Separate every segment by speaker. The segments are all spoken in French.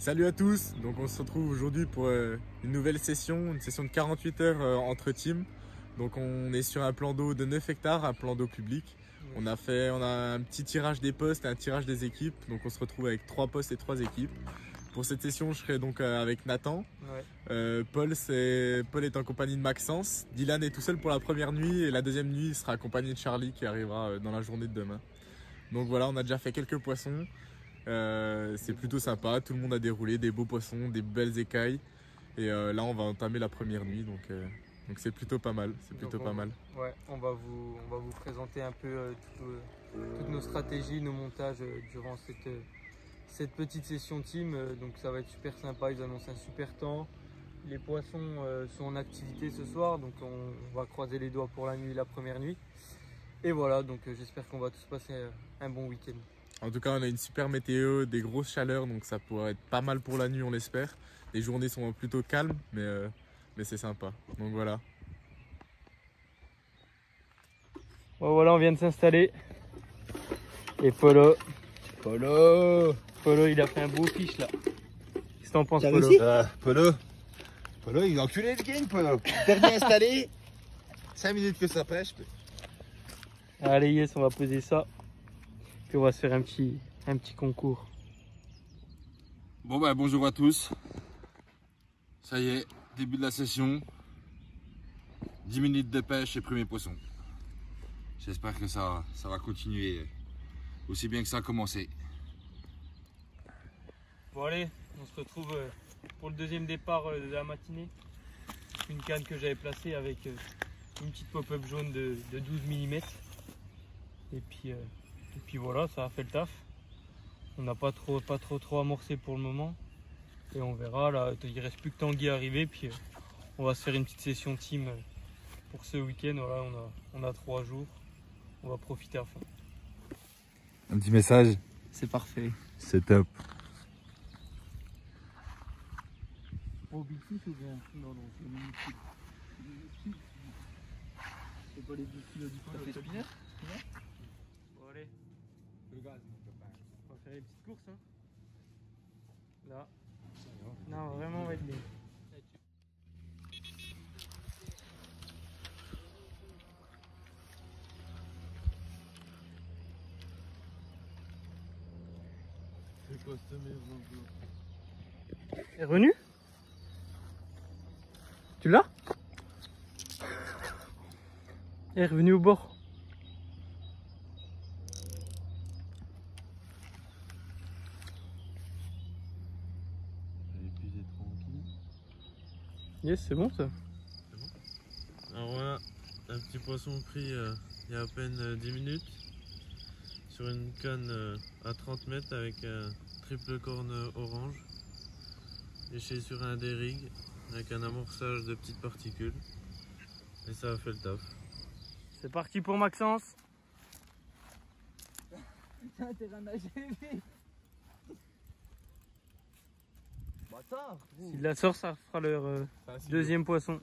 Speaker 1: Salut à tous, donc on se retrouve aujourd'hui pour une nouvelle session, une session de 48 heures entre teams. Donc on est sur un plan d'eau de 9 hectares, un plan d'eau public. On a un petit tirage des postes et un tirage des équipes, donc on se retrouve avec 3 postes et 3 équipes. Pour cette session, je serai donc avec Nathan. Paul est en compagnie de Maxence. Dylan est tout seul pour la première nuit et la deuxième nuit, il sera accompagné de Charlie qui arrivera dans la journée de demain. Donc voilà, on a déjà fait quelques poissons. C'est plutôt sympa, tout le monde a déroulé, des beaux poissons, des belles écailles. Et là, on va entamer la première nuit, donc c'est plutôt pas mal.
Speaker 2: Ouais, on va vous présenter un peu toutes nos stratégies, nos montages durant cette petite session team. Donc ça va être super sympa, ils annoncent un super temps. Les poissons sont en activité ce soir, donc on va croiser les doigts pour la première nuit. Et voilà, donc j'espère qu'on va tous passer un bon week-end.
Speaker 1: En tout cas, on a une super météo, des grosses chaleurs, donc ça pourrait être pas mal pour la nuit, on l'espère. Les journées sont plutôt calmes, mais c'est sympa. Donc voilà.
Speaker 2: Bon, voilà, on vient de s'installer. Et Polo, il a fait un beau fiche là. Qu'est-ce que t'en penses, Polo?
Speaker 3: Polo, il a enculé le game, Polo. Dernier installé, 5 minutes que ça pêche.
Speaker 2: Allez, yes, on va poser ça. Puis on va se faire un petit concours.
Speaker 3: Bon bah bonjour à tous. Ça y est, début de la session. 10 minutes de pêche et premier poisson. J'espère que ça va continuer aussi bien que ça a commencé.
Speaker 2: Bon allez, on se retrouve pour le deuxième départ de la matinée. Une canne que j'avais placée avec une petite pop-up jaune de 12 mm. Et puis voilà, ça a fait le taf. On n'a pas trop amorcé pour le moment. Et on verra, là, il reste plus que Tanguy à arriver. Puis on va se faire une petite session team pour ce week-end. Voilà, on a 3 jours. On va profiter à fond.
Speaker 3: Un petit message.
Speaker 2: C'est parfait.
Speaker 3: C'est top.
Speaker 2: Oh, big fish ou bien? Non, c'est mini fish. C'est pas les big fish du tout. Ça fait spinner? Bon, allez. On va faire les petites courses, hein. Là. Non, vraiment, on va être bien. Est revenu? Tu l'as? Est revenu au bord. Yes, c'est bon ça.
Speaker 4: C'est bon. Alors voilà, un petit poisson pris il y a à peine 10 minutes sur une canne à 30 mètres avec un triple corne orange léché sur un dérigue avec un amorçage de petites particules et ça a fait le taf.
Speaker 2: C'est parti pour Maxence. S'il la sort, ça fera leur deuxième poisson.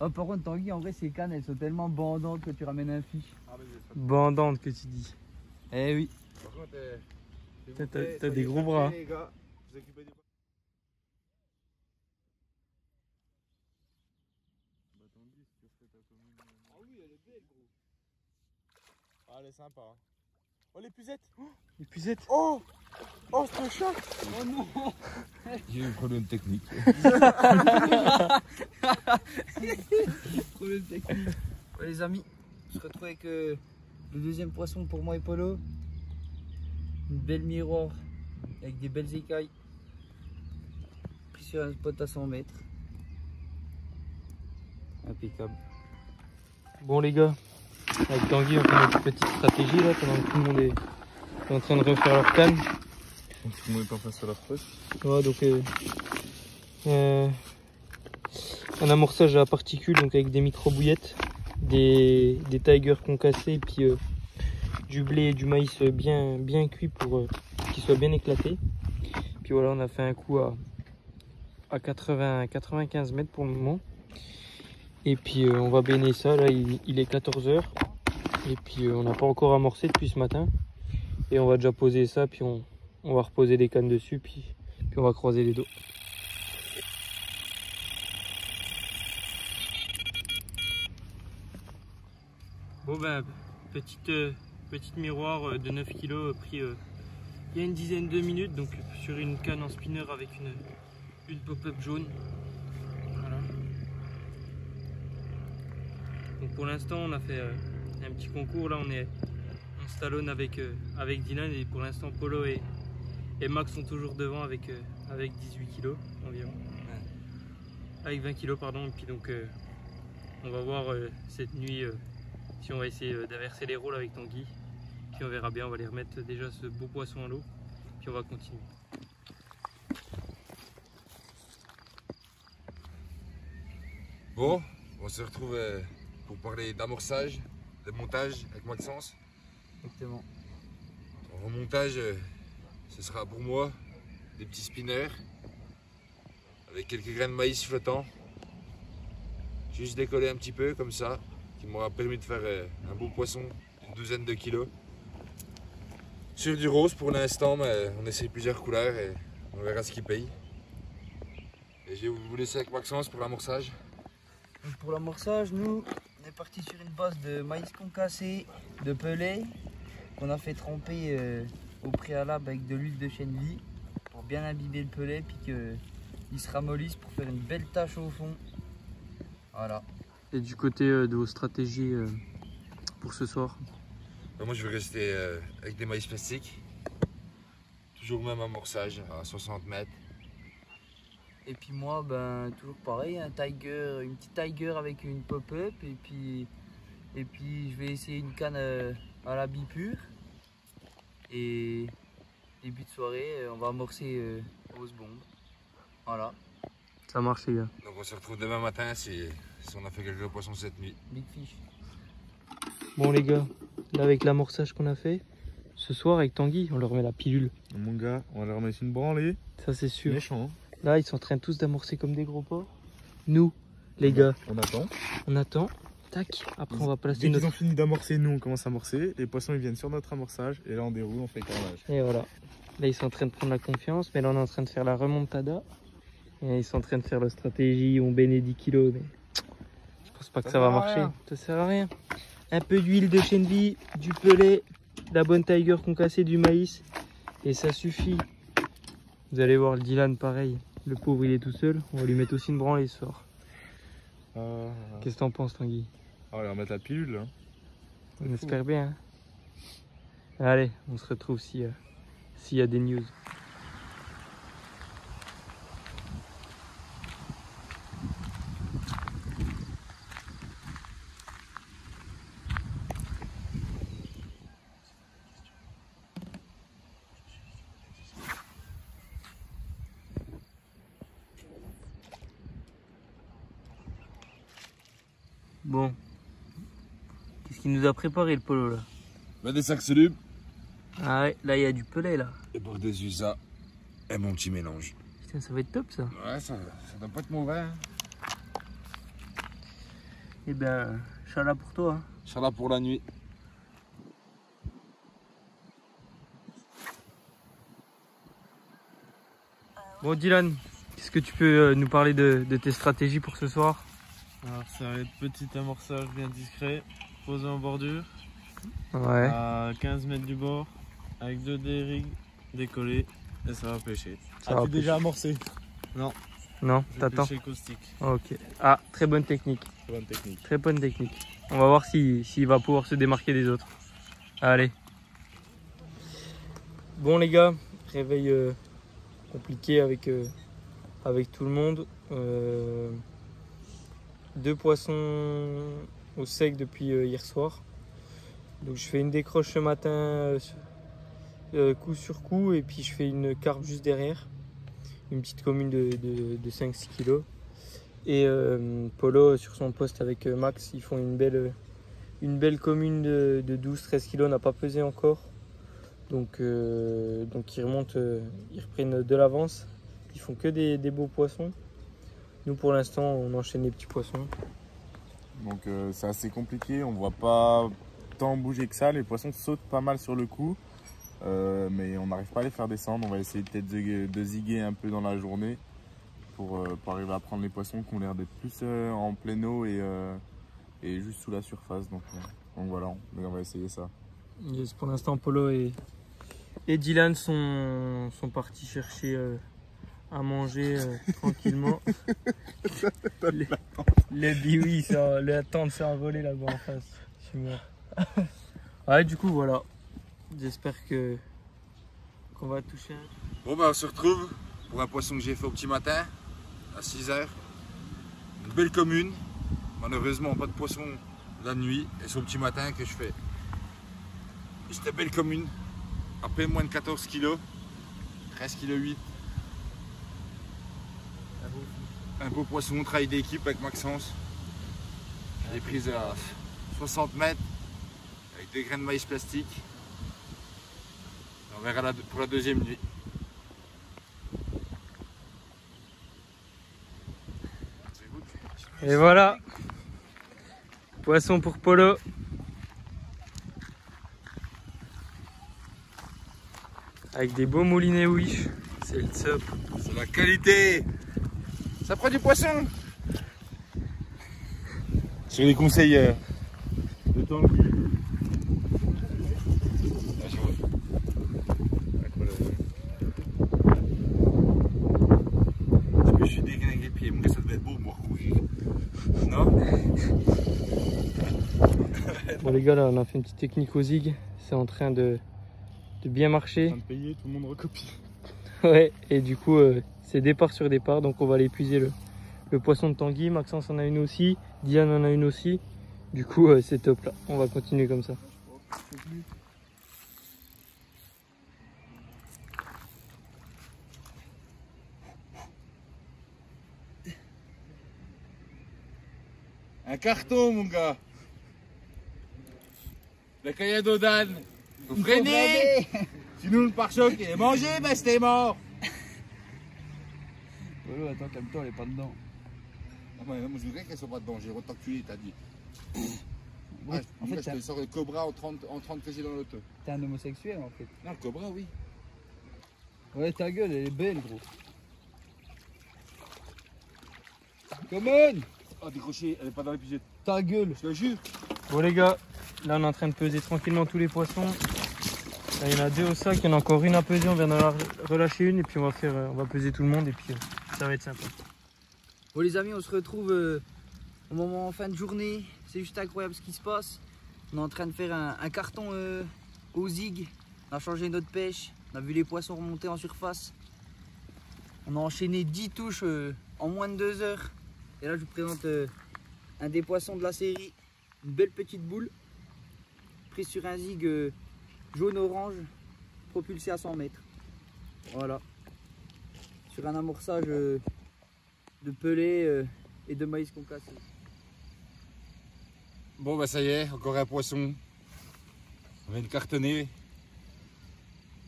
Speaker 5: Oh, par contre, Tanguy, en vrai, ces cannes, elles sont tellement bandantes que tu ramènes un fiche.
Speaker 2: Bandante que tu dis.
Speaker 5: Eh oui.
Speaker 3: Par contre,
Speaker 2: t'as des gros bras.
Speaker 3: Les gars, vous occupez du...
Speaker 1: Ah oui, elle est belle, gros. Ah, elle est sympa. Hein. Oh, l'épuisette.
Speaker 2: Les pucettes.
Speaker 1: Oh, c'est un chat.
Speaker 2: Oh non.
Speaker 3: J'ai eu un problème technique.
Speaker 5: Bon, les amis, on se retrouve avec le deuxième poisson pour moi et Polo. Une belle miroir avec des belles écailles. Pris sur un spot à 100 mètres. Impeccable.
Speaker 2: Bon les gars, avec Tanguy on fait notre petite stratégie là pendant que tout le monde est en train de refaire leur canne.
Speaker 3: Donc tout le monde est en face sur leur poche.
Speaker 2: Ouais, donc un amorçage à particules donc avec des micro bouillettes, des tigers concassés et puis du blé et du maïs bien cuit pour qu'ils soient bien éclatés. Puis voilà, on a fait un coup à 95 mètres pour le moment. Et puis on va baigner ça, là il est 14 h. Et puis on n'a pas encore amorcé depuis ce matin. Et on va déjà poser ça, puis on va reposer les cannes dessus, puis on va croiser les dos. Bon ben, petite miroir de 9 kg pris il y a une dizaine de minutes, donc sur une canne en spinner avec une pop-up jaune. Voilà. Donc pour l'instant on a fait un petit concours, là on se talonne avec Dylan, et pour l'instant Polo et Max sont toujours devant avec 18 kg environ. Avec 20 kg pardon, et puis donc on va voir cette nuit si on va essayer d'inverser les rôles avec Tanguy. Puis on verra bien, on va aller remettre déjà ce beau poisson à l'eau, puis on va continuer.
Speaker 3: Bon, on se retrouve pour parler d'amorçage, de montage avec Maxence.
Speaker 5: Exactement.
Speaker 3: En remontage, ce sera pour moi des petits spinners avec quelques grains de maïs flottants. Juste décoller un petit peu comme ça, qui m'aura permis de faire un beau poisson d'une douzaine de kilos. Sur du rose pour l'instant, mais on essaye plusieurs couleurs et on verra ce qui paye. Et je vais vous laisser avec Maxence pour l'amorçage.
Speaker 5: Pour l'amorçage, nous, on est parti sur une base de maïs concassé, de pelé, qu'on a fait tremper au préalable avec de l'huile de chènevis pour bien imbiber le pelé, puis qu'il se ramollisse pour faire une belle tache au fond. Voilà.
Speaker 2: Et du côté de vos stratégies pour ce soir?
Speaker 3: Moi je vais rester avec des maïs plastiques. Toujours même amorçage à 60 mètres.
Speaker 5: Et puis moi, ben toujours pareil, une petite tiger avec une pop-up, et puis je vais essayer une canne à la bipure. Et début de soirée, on va amorcer rose bombe. Voilà.
Speaker 2: Ça marche les gars.
Speaker 3: Donc on se retrouve demain matin si on a fait quelques poissons cette nuit.
Speaker 5: Big fish.
Speaker 2: Bon les gars, là avec l'amorçage qu'on a fait, ce soir avec Tanguy, on leur met la pilule.
Speaker 1: Mon gars, on va leur mettre une branlée.
Speaker 2: Ça c'est sûr.
Speaker 1: Méchant. Hein.
Speaker 2: Là ils sont en train tous d'amorcer comme des gros porcs. Nous, les gars,
Speaker 1: on attend.
Speaker 2: Tac, après on va placer
Speaker 1: Dès
Speaker 2: notre...
Speaker 1: qu'ils ont fini d'amorcer, nous on commence à amorcer. Les poissons ils viennent sur notre amorçage et là on déroule, on fait carnage.
Speaker 2: Et voilà. Là ils sont en train de prendre la confiance, mais là on est en train de faire la remontada. Et ils sont en train de faire la stratégie, on bénit 10 kilos, mais je pense pas que ça va marcher. Ça sert à rien. Un peu d'huile de chènevis, du pelé, de la bonne tiger concassée, du maïs, et ça suffit. Vous allez voir le Dylan pareil. Le pauvre il est tout seul, on va lui mettre aussi une branlée ce soir. Qu'est-ce que t'en penses Tanguy?
Speaker 1: On va leur mettre la pilule là.
Speaker 2: On espère bien. Hein. Allez, on se retrouve s'il y a des news. Bon, qu'est-ce qu'il nous a préparé le Polo là?
Speaker 3: Ben, des sacs solubles.
Speaker 2: Ah ouais, là il y a du pelé là.
Speaker 3: Et par-dessus ça, et mon petit mélange.
Speaker 2: Putain, ça va être top ça.
Speaker 3: Ouais, ça doit pas être mauvais. Hein.
Speaker 2: Eh ben, Inch'Allah pour toi. Hein.
Speaker 3: Inch'Allah pour la nuit.
Speaker 2: Bon Dylan, qu'est-ce que tu peux nous parler de tes stratégies pour ce soir?
Speaker 4: Alors ça va être petit amorçage bien discret, posé en bordure,
Speaker 2: Ouais.
Speaker 4: à 15 mètres du bord, avec 2 dérigs décollés, et ça va pêcher.
Speaker 2: Ça va
Speaker 1: As-tu déjà amorcé?
Speaker 2: Non,
Speaker 4: Je vais
Speaker 2: t'attends.
Speaker 4: pêcher caustique.
Speaker 2: Ok. Ah, très bonne technique.
Speaker 1: C'est bonne technique.
Speaker 2: Très bonne technique. On va voir s'il va pouvoir se démarquer des autres. Allez. Bon les gars, réveil compliqué avec tout le monde. 2 poissons au sec depuis hier soir. Donc je fais une décroche ce matin coup sur coup, et puis je fais une carpe juste derrière. Une petite commune de 5-6 kg. Et Polo sur son poste avec Max, ils font une belle commune de 12-13 kg, n'a pas pesé encore. Donc ils remontent, ils reprennent de l'avance. Ils font que des beaux poissons. Nous pour l'instant on enchaîne les petits poissons.
Speaker 1: Donc c'est assez compliqué, on voit pas tant bouger que ça, les poissons sautent pas mal sur le coup. mais on n'arrive pas à les faire descendre. On va essayer peut-être de ziguer un peu dans la journée pour arriver à prendre les poissons qui ont l'air d'être plus en pleine eau et juste sous la surface. Donc voilà, on va essayer ça.
Speaker 2: Yes, pour l'instant, Polo et Dylan sont partis chercher à manger tranquillement. Le biwi, la tente s'est envolée là-bas en face. Je suis mort. Ouais, du coup, voilà. J'espère qu'on va toucher un.
Speaker 3: Bon bah on se retrouve pour un poisson que j'ai fait au petit matin, à 6 h. Une belle commune. Malheureusement pas de poisson la nuit et c'est au petit matin que je fais. Et cette belle commune, à peine moins de 14 kg, 13,8 kg. Un beau poisson, travail d'équipe avec Maxence. J'ai pris à 60 mètres avec des grains de maïs plastique. On verra pour la deuxième nuit.
Speaker 2: Et voilà, poisson pour Polo. Avec des beaux moulinets Wish, c'est le top.
Speaker 3: C'est la qualité. Ça prend du poisson. Sur les conseils de Tanguy. Parce que je suis dégainé avec les pieds, mon gars, ça devait être beau pour courir. Non?
Speaker 2: Bon les gars, là on a fait une petite technique au zig, c'est en train de bien marcher.
Speaker 1: En train de payer, tout le monde recopie.
Speaker 2: Ouais, et du coup c'est départ sur départ, donc on va aller épuiser le poisson de Tanguy. Maxence en a une aussi, Diane en a une aussi. Du coup c'est top là, on va continuer comme ça.
Speaker 3: Un carton, mon gars. Le cahier d'Odane. Vous freinez. Sinon le pare-choc est mangé, ben c'était mort.
Speaker 5: Polo, attends, calme-toi, elle est pas dedans.
Speaker 3: Ah, moi je voudrais qu'elle soit pas dedans, j'ai retenculé, t'as dit.
Speaker 5: Ouais, en fait,
Speaker 3: je te sors le cobra en 30 kg dans l'auto.
Speaker 5: t'es un homosexuel en fait.
Speaker 3: Non, le cobra, oui.
Speaker 5: Ouais, ta gueule, elle est belle, gros. Come on!
Speaker 3: Oh, décroché, elle est pas dans l'épisode.
Speaker 5: Ta gueule!
Speaker 3: Je te jure.
Speaker 2: Bon les gars, là on est en train de peser tranquillement tous les poissons. Là, il y en a deux au sac, il y en a encore une à peser, on vient d'en relâcher une et puis on va peser tout le monde et puis ça va être sympa.
Speaker 5: Bon les amis, on se retrouve au moment en fin de journée. C'est juste incroyable ce qui se passe. On est en train de faire un carton au zig. On a changé notre pêche. On a vu les poissons remonter en surface. On a enchaîné 10 touches en moins de 2 heures. Et là je vous présente un des poissons de la série. Une belle petite boule. Prise sur un zig jaune-orange. Propulsé à 100 mètres. Voilà. Sur un amorçage de pelé et de maïs concassé.
Speaker 3: Bon, bah ça y est, encore un poisson. On vient de cartonner.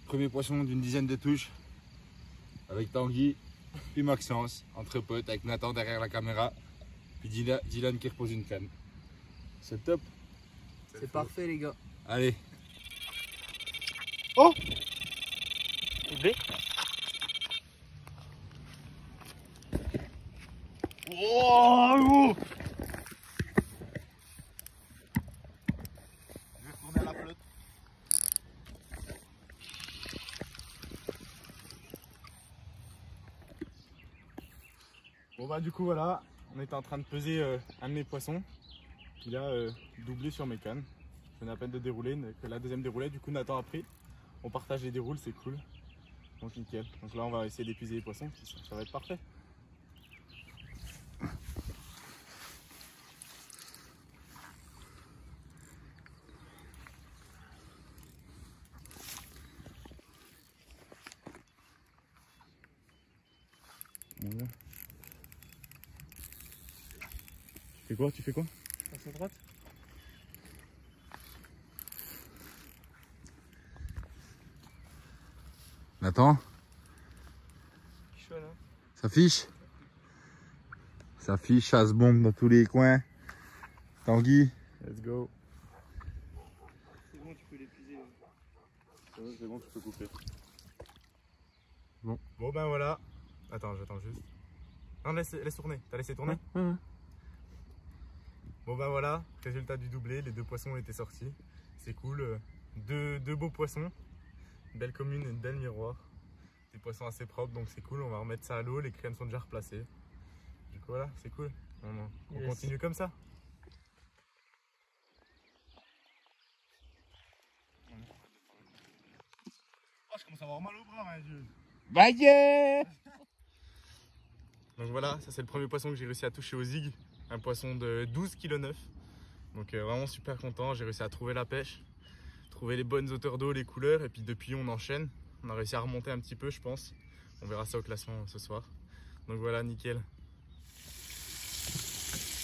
Speaker 3: Premier poisson d'une dizaine de touches. Avec Tanguy, puis Maxence, entre potes, avec Nathan derrière la caméra. Puis Dylan qui repose une canne. C'est top.
Speaker 5: C'est parfait les gars.
Speaker 3: Allez.
Speaker 2: Oh!
Speaker 3: Oh, je vais retourner à la flotte.
Speaker 1: Bon bah du coup voilà, on était en train de peser un de mes poissons. Il a doublé sur mes cannes. Je viens à peine de dérouler, que la deuxième déroulait, du coup Nathan a pris. On partage les déroules, c'est cool. Donc nickel. Donc là on va essayer d'épuiser les poissons, ça va être parfait. Voilà. Tu fais quoi?
Speaker 2: Passe à droite.
Speaker 3: Nathan,
Speaker 2: Chaud, hein.
Speaker 3: ça fiche? Ça fiche, chasse bombe dans tous les coins. Tanguy,
Speaker 1: Let's go.
Speaker 2: C'est bon, tu peux l'épuiser.
Speaker 1: C'est bon, tu peux couper. Bon ben voilà. Attends, j'attends juste. Non, laisse tourner. T'as laissé tourner?
Speaker 2: Ouais.
Speaker 1: Bon ben voilà, résultat du doublé, les 2 poissons ont été sortis. C'est cool. Deux beaux poissons. Une belle commune et une belle miroir. Des poissons assez propres, donc c'est cool. On va remettre ça à l'eau, les crènes sont déjà replacées. Du coup voilà, c'est cool. On
Speaker 2: Yes.
Speaker 1: continue comme ça. Oh, je commence à avoir mal au bras, hein, Dieu. Donc voilà, ça c'est le premier poisson que j'ai réussi à toucher au zig. Un poisson de 12,9 kg. Donc vraiment super content, j'ai réussi à trouver la pêche, trouver les bonnes hauteurs d'eau, les couleurs, et puis depuis on enchaîne. On a réussi à remonter un petit peu, je pense. On verra ça au classement ce soir. Donc voilà, nickel.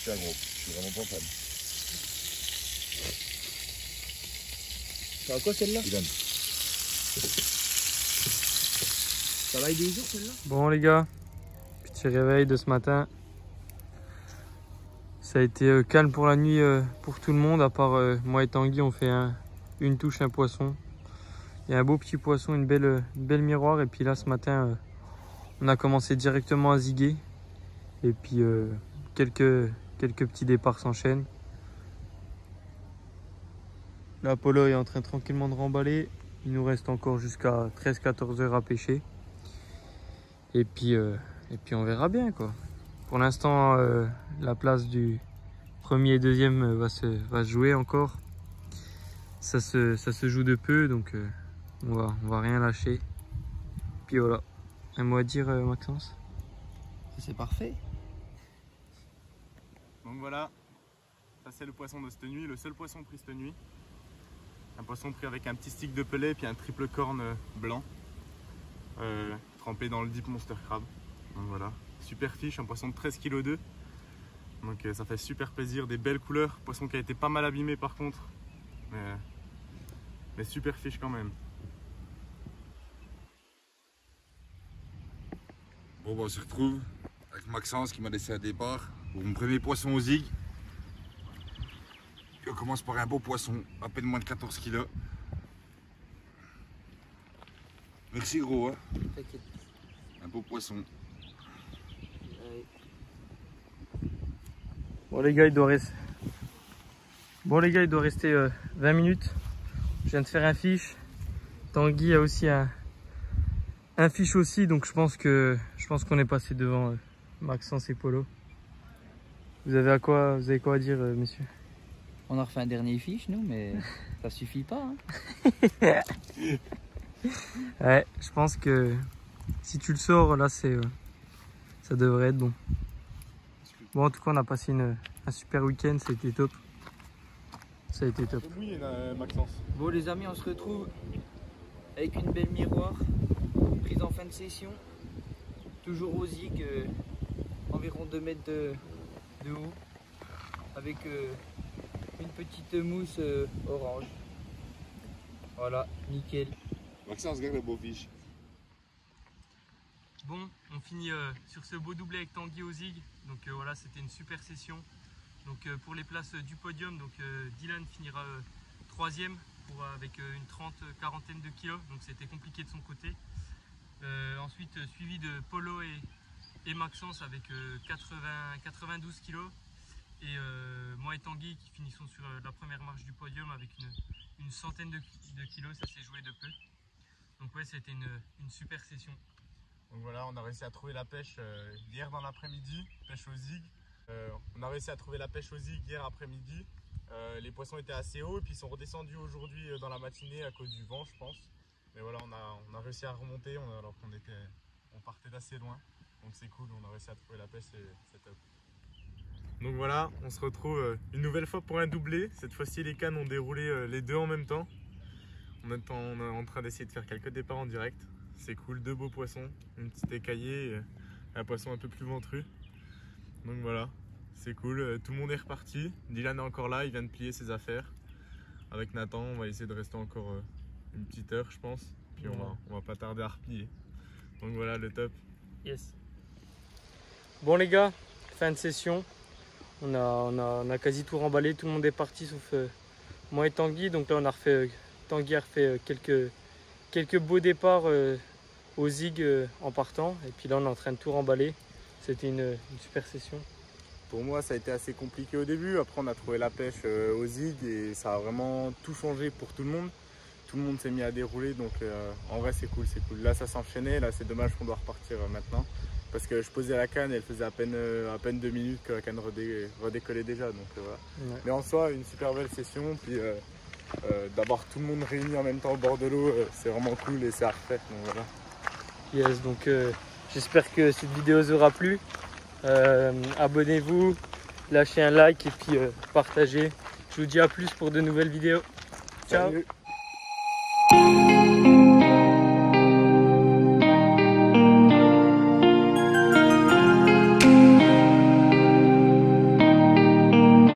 Speaker 3: C'est un gros, je suis vraiment pas fan.
Speaker 5: Ça va quoi celle-là?
Speaker 3: Dylan.
Speaker 5: Ça va aider les jours celle-là?
Speaker 2: Bon les gars, petit réveil de ce matin. Ça a été calme pour la nuit pour tout le monde, à part moi et Tanguy, on fait une touche, un poisson. Il y a un beau petit poisson, une belle miroir, et puis là ce matin on a commencé directement à ziguer. Et puis quelques petits départs s'enchaînent. Là Apollo est en train tranquillement de remballer. Il nous reste encore jusqu'à 13-14 heures à pêcher. Et puis on verra bien quoi. Pour l'instant, la place du premier et deuxième va se jouer encore. Ça se joue de peu, donc on va rien lâcher. Puis voilà. Un mot à dire, Maxence?
Speaker 5: C'est parfait.
Speaker 1: Donc voilà, ça c'est le poisson de cette nuit, le seul poisson pris cette nuit. Un poisson pris avec un petit stick de pellet et puis un triple corne blanc. Trempé dans le Deep Monster Crab. Donc voilà, super fiche, un poisson de 13,2 kg. Donc ça fait super plaisir, des belles couleurs. Poisson qui a été pas mal abîmé par contre. Mais super fiche quand même.
Speaker 3: Bon bah on se retrouve avec Maxence qui m'a laissé un départ pour mon premier poisson au zig. Puis on commence par un beau poisson, à peine moins de 14 kg. Merci gros hein.
Speaker 5: T'inquiète.
Speaker 3: Un beau poisson.
Speaker 2: Bon les gars, il doit rester 20 minutes. Je viens de faire un fiche. Tanguy a aussi un fiche aussi, donc je pense qu'on est passé devant Maxence et Polo. Vous avez quoi à dire, messieurs?
Speaker 5: On a refait un dernier fiche nous, mais ça suffit pas. Hein.
Speaker 2: Ouais, je pense que si tu le sors là, ça devrait être bon. Bon, en tout cas, on a passé un super week-end, ça a été top. Ça a été top.
Speaker 1: Oui, Maxence.
Speaker 5: Bon les amis, on se retrouve avec une belle miroir, prise en fin de session. Toujours au zig, environ 2 mètres de haut, avec une petite mousse orange. Voilà, nickel.
Speaker 3: Maxence, regarde le beau fiche.
Speaker 2: Bon, on finit sur ce beau doublé avec Tanguy au zig. Donc voilà, c'était une super session. Donc pour les places du podium, donc Dylan finira 3e avec une quarantaine de kilos. Donc c'était compliqué de son côté. Ensuite suivi de Polo et Maxence avec 92 kilos. Et moi et Tanguy qui finissons sur la première marche du podium avec une centaine de kilos. Ça s'est joué de peu. Donc ouais, c'était une super session.
Speaker 1: Donc voilà, on a réussi à trouver la pêche hier dans l'après-midi, pêche au zig. On a réussi à trouver la pêche au zig hier après-midi. Les poissons étaient assez hauts et puis ils sont redescendus aujourd'hui dans la matinée à cause du vent, je pense. Mais voilà, on a réussi à remonter alors qu'on partait d'assez loin. Donc c'est cool, on a réussi à trouver la pêche, c'est top. Donc voilà, on se retrouve une nouvelle fois pour un doublé. Cette fois-ci, les cannes ont déroulé les deux en même temps. On est en train d'essayer de faire quelques départs en direct. C'est cool, 2 beaux poissons, une petite écaillée et un poisson un peu plus ventru. Donc voilà, c'est cool, tout le monde est reparti. Dylan est encore là, il vient de plier ses affaires. Avec Nathan, on va essayer de rester encore une petite heure, je pense. Puis on va pas tarder à replier. Donc voilà, le top.
Speaker 2: Yes. Bon les gars, fin de session. On a quasi tout remballé, tout le monde est parti sauf moi et Tanguy. Donc là Tanguy a refait quelques beaux départs au zig en partant. Et puis là, on est en train de tout remballer. C'était une super session.
Speaker 1: Pour moi, ça a été assez compliqué au début. Après, on a trouvé la pêche au zig et ça a vraiment tout changé pour tout le monde. Tout le monde s'est mis à dérouler, donc en vrai, c'est cool, c'est cool. Là, ça s'enchaînait. Là, c'est dommage qu'on doit repartir maintenant. Parce que je posais la canne et elle faisait à peine 2 minutes que la canne redécollait déjà. Donc, voilà.
Speaker 2: Ouais.
Speaker 1: Mais en soi, une super belle session. Puis d'avoir tout le monde réuni en même temps au bord de l'eau, c'est vraiment cool et c'est à refaire. Donc, voilà.
Speaker 2: Yes, donc j'espère que cette vidéo vous aura plu. Abonnez-vous, lâchez un like et puis partagez. Je vous dis à plus pour de nouvelles vidéos. Ciao.
Speaker 1: Salut.